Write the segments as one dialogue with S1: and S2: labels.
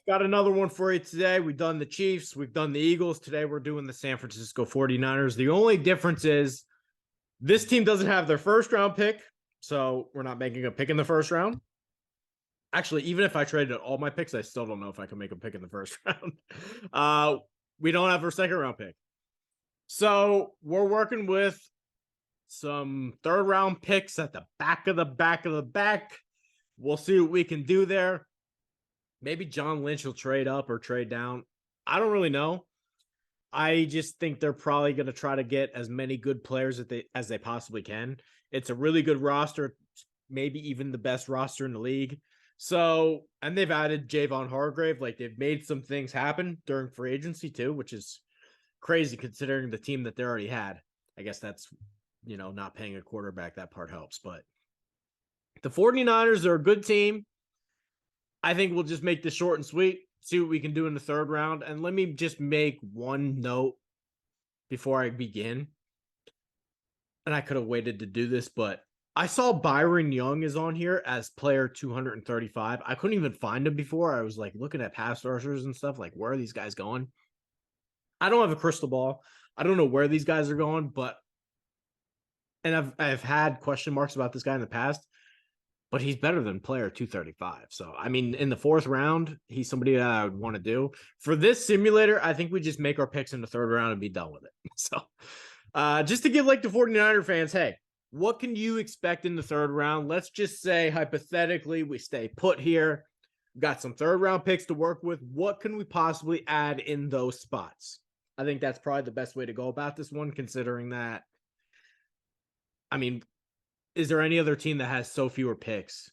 S1: Got another one for you today. We've done the Chiefs. We've done the Eagles. Today we're doing the San Francisco 49ers. The only difference is this team doesn't have their first round pick, so we're not making a pick in the first round. Actually, even if I traded all my picks, I still don't know if I can make a pick in the first round. We don't have our second round pick. So we're working with some third round picks at the back of the back. We'll see what we can do there. Maybe John Lynch will trade up or trade down. I don't really know. I just think they're probably going to try to get as many good players as they possibly can. It's a really good roster, maybe even the best roster in the league. So, and they've added Javon Hargrave. Like, they've made some things happen during free agency too, which is crazy considering the team that they already had. I guess that's, not paying a quarterback. That part helps. But the 49ers are a good team. I think we'll just make this short and sweet, see what we can do in the third round. And let me just make one note before I begin. And I could have waited to do this, but I saw Byron Young is on here as player 235. I couldn't even find him before. I was like looking at pass rushers and stuff, like where are these guys going? I don't have a crystal ball. I don't know where these guys are going, and I've had question marks about this guy in the past, but he's better than player 235. So, I mean, in the fourth round, he's somebody that I would want to do. For this simulator, I think we just make our picks in the third round and be done with it. So, just to give like the 49er fans, hey, what can you expect in the third round? Let's just say, hypothetically, we stay put here. We've got some third round picks to work with. What can we possibly add in those spots? I think that's probably the best way to go about this one, considering that, I mean, is there any other team that has so fewer picks?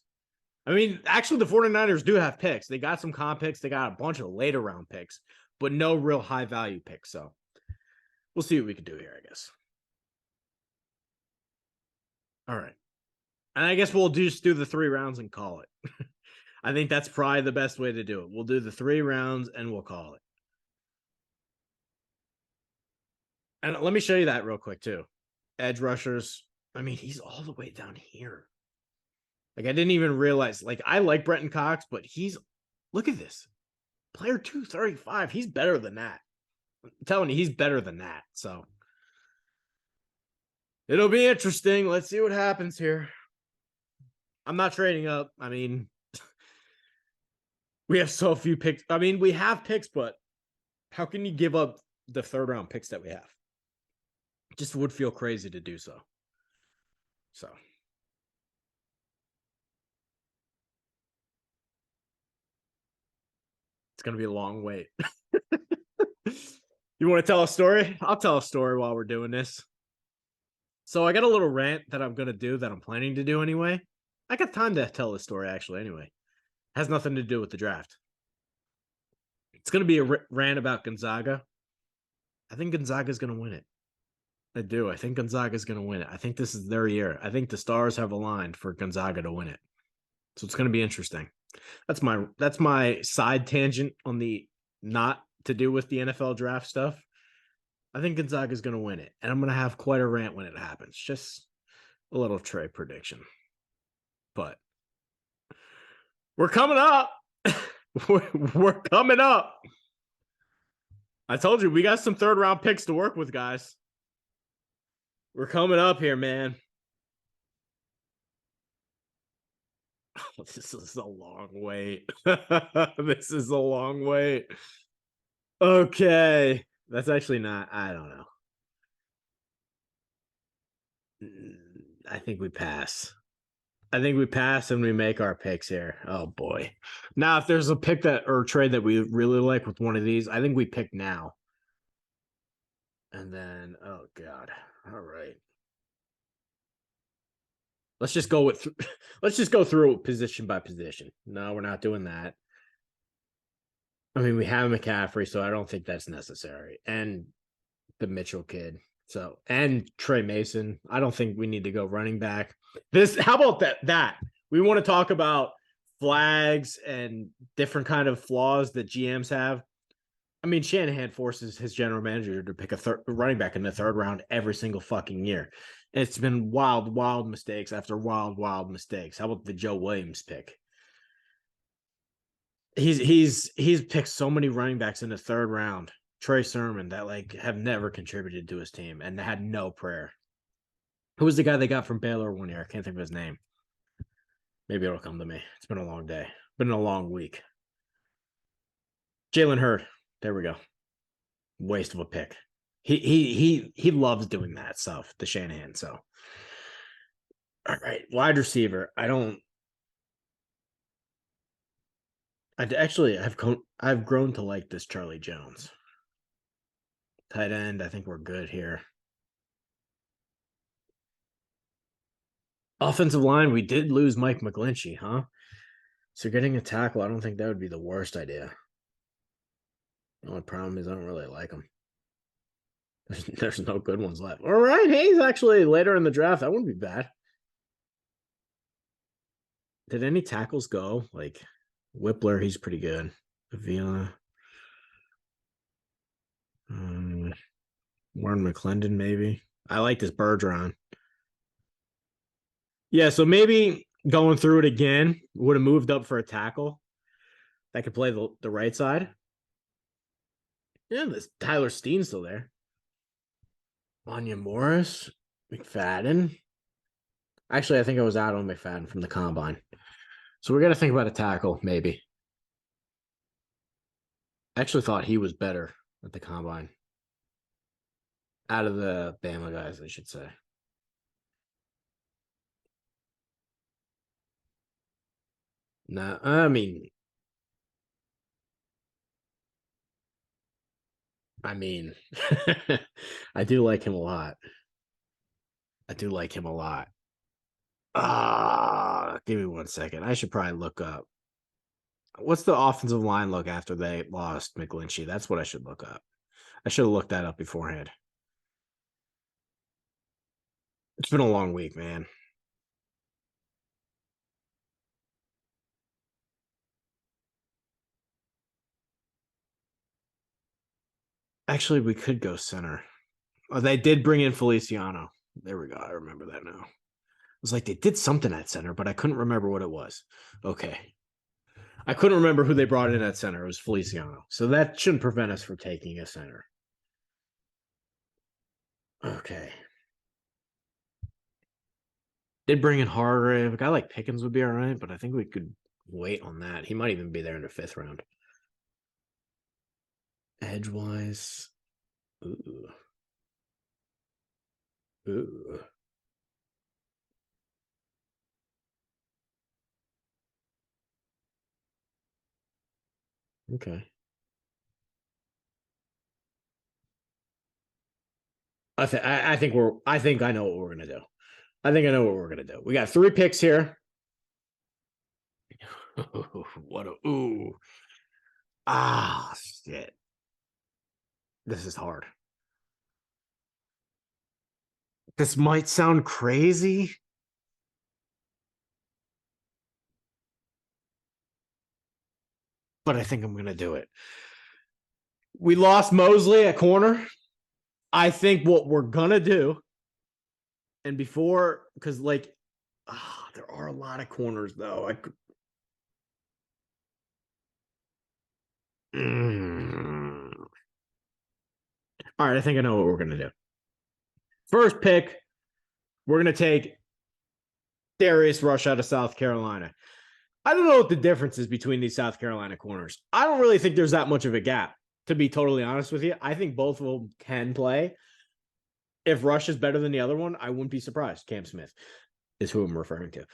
S1: I mean, actually, the 49ers do have picks. They got some comp picks. They got a bunch of later round picks, but no real high value picks. So we'll see what we can do here, I guess. All right. And I guess we'll just do the 3 rounds and call it. I think that's probably the best way to do it. We'll do the 3 rounds and we'll call it. And let me show you that real quick, too. Edge rushers. I mean, he's all the way down here. Like, I didn't even realize. Like, I like Brenton Cox, but look at this. Player 235. He's better than that. I'm telling you, he's better than that. So, it'll be interesting. Let's see what happens here. I'm not trading up. I mean, we have so few picks. I mean, we have picks, but how can you give up the third round picks that we have? It just would feel crazy to do so. So. It's going to be a long wait. You want to tell a story? I'll tell a story while we're doing this. So I got a little rant that I'm going to do that I'm planning to do anyway. I got time to tell this story actually anyway. It has nothing to do with the draft. It's going to be a rant about Gonzaga. I think Gonzaga's going to win it. I do. I think Gonzaga's going to win it. I think this is their year. I think the stars have aligned for Gonzaga to win it. So it's going to be interesting. That's my side tangent on the not to do with the NFL draft stuff. I think Gonzaga is going to win it, and I'm going to have quite a rant when it happens. Just a little Trey prediction. But we're coming up. We're coming up. I told you, we got some third round picks to work with, guys. We're coming up here, man. This is a long wait. This is a long wait. Okay. That's actually not, I don't know. I think we pass. I think we pass and we make our picks here. Oh boy. Now, if there's a pick or trade that we really like with one of these, I think we pick now. And then, oh God. All right. Let's just go through position by position. No, we're not doing that. I mean, we have McCaffrey, so I don't think that's necessary. And the Mitchell kid. So, and Trey Mason. I don't think we need to go running back. How about that? We want to talk about flags and different kind of flaws that GMs have. I mean, Shanahan forces his general manager to pick a running back in the third round every single fucking year. And it's been wild mistakes after wild mistakes. How about the Joe Williams pick? He's picked so many running backs in the third round. Trey Sermon that like have never contributed to his team and had no prayer. Who was the guy they got from Baylor one year? I can't think of his name. Maybe it'll come to me. It's been a long day. Been a long week. Jalen Hurd. There we go. Waste of a pick. He loves doing that stuff, the Shanahan. So, all right, wide receiver. I've grown to like this Charlie Jones. Tight end. I think we're good here. Offensive line. We did lose Mike McGlinchey, huh? So getting a tackle, I don't think that would be the worst idea. The only problem is I don't really like him. There's no good ones left. All right, Hayes actually later in the draft. That wouldn't be bad. Did any tackles go? Like Whippler, he's pretty good. Avila. Warren McClendon, maybe. I like this Bergeron. Yeah, so maybe going through it again would have moved up for a tackle that could play the right side. Yeah, this Tyler Steen's still there. Anya Morris, McFadden. Actually, I think I was out on McFadden from the combine. So we got to think about a tackle, maybe. I actually thought he was better at the combine. Out of the Bama guys, I should say. No, I mean, I do like him a lot. Give me 1 second. I should probably look up. What's the offensive line look after they lost McGlinchey? That's what I should look up. I should have looked that up beforehand. It's been a long week, man. Actually, we could go center. Oh, they did bring in Feliciano. There we go. I remember that now. It was like they did something at center, but I couldn't remember what it was. Okay. I couldn't remember who they brought in at center. It was Feliciano. So that shouldn't prevent us from taking a center. Okay. Did bring in Hargrave. A guy like Pickens would be all right, but I think we could wait on that. He might even be there in the 5th round. Edgewise. Ooh. Okay. I think I know what we're gonna do. I think I know what we're gonna do. We got 3 picks here. What a shit. This is hard. This might sound crazy. But I think I'm gonna do it. We lost Mosley at corner. I think what we're gonna do, and before, because like there are a lot of corners though. All right, I think I know what we're gonna do. First pick, we're gonna take Darius Rush out of South Carolina. I don't know what the difference is between these South Carolina corners. I don't really think there's that much of a gap, to be totally honest with you. I think both of them can play. If Rush is better than the other one, I wouldn't be surprised. Cam Smith is who I'm referring to.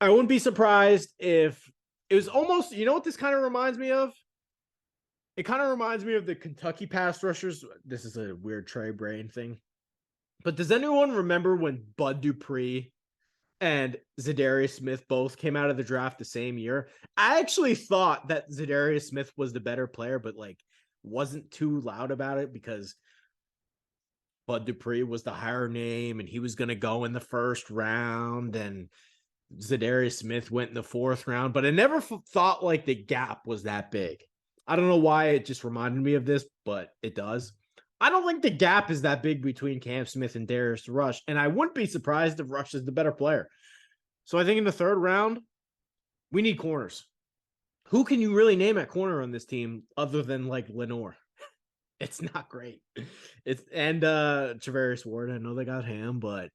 S1: I wouldn't be surprised if it was almost, you know what this kind of reminds me of? It kind of reminds me of the Kentucky pass rushers. This is a weird Trey Brain thing. But does anyone remember when Bud Dupree and Zadarius Smith both came out of the draft the same year? I actually thought that Zadarius Smith was the better player, but like wasn't too loud about it because Bud Dupree was the higher name and he was going to go in the 1st round and Zadarius Smith went in the 4th round, but I never thought like the gap was that big. I don't know why it just reminded me of this, but it does. I don't think the gap is that big between Cam Smith and Darius Rush, and I wouldn't be surprised if Rush is the better player. So I think in the 3rd round, we need corners. who can you really name at corner on this team other than like Lenore? It's not great. It's and Travarius Ward. I know they got him, but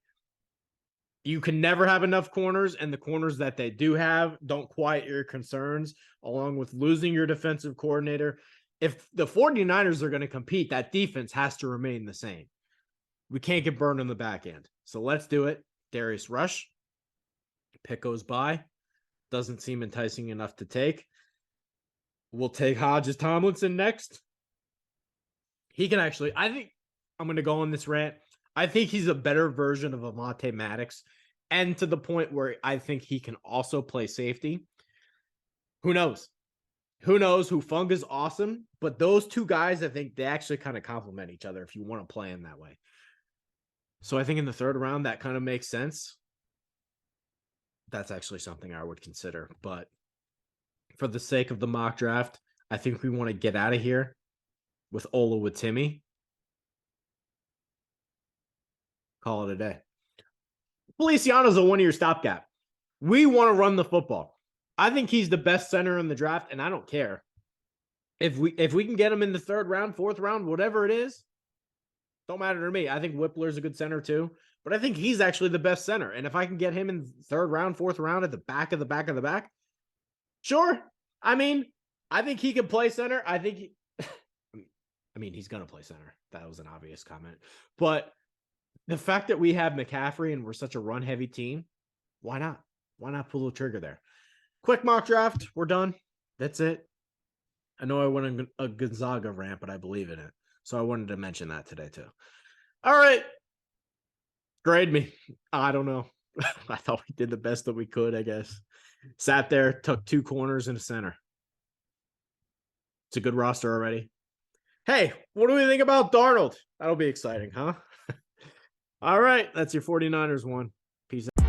S1: you can never have enough corners, and the corners that they do have don't quiet your concerns, along with losing your defensive coordinator. If the 49ers are going to compete, that defense has to remain the same. We can't get burned on the back end. So let's do it. Darius Rush. Pick goes by. Doesn't seem enticing enough to take. We'll take Hodges-Tomlinson next. He can actually, I think I'm going to go on this rant. I think he's a better version of Avonte Maddox, and to the point where I think he can also play safety. Who knows? Who knows? Hufunga's awesome, but those two guys, I think they actually kind of complement each other if you want to play him that way. So I think in the third round, that kind of makes sense. That's actually something I would consider. But for the sake of the mock draft, I think we want to get out of here with Ola with Timmy. Call it a day. Feliciano's a one-year stopgap. We want to run the football. I think he's the best center in the draft, and I don't care. If we can get him in the third round, fourth round, whatever it is, don't matter to me. I think Whippler's a good center too, but I think he's actually the best center. And if I can get him in third round, fourth round at the back of the back of the back, sure. I mean, I think he can play center. I think he's going to play center. That was an obvious comment. But the fact that we have McCaffrey and we're such a run-heavy team, why not? Why not pull the trigger there? Quick mock draft. We're done. That's it. I know I went on a Gonzaga rant, but I believe in it. So I wanted to mention that today too. All right. Grade me. I don't know. I thought we did the best that we could, I guess. Sat there, took two corners and a center. It's a good roster already. Hey, what do we think about Darnold? That'll be exciting, huh? All right. That's your 49ers one. Peace out.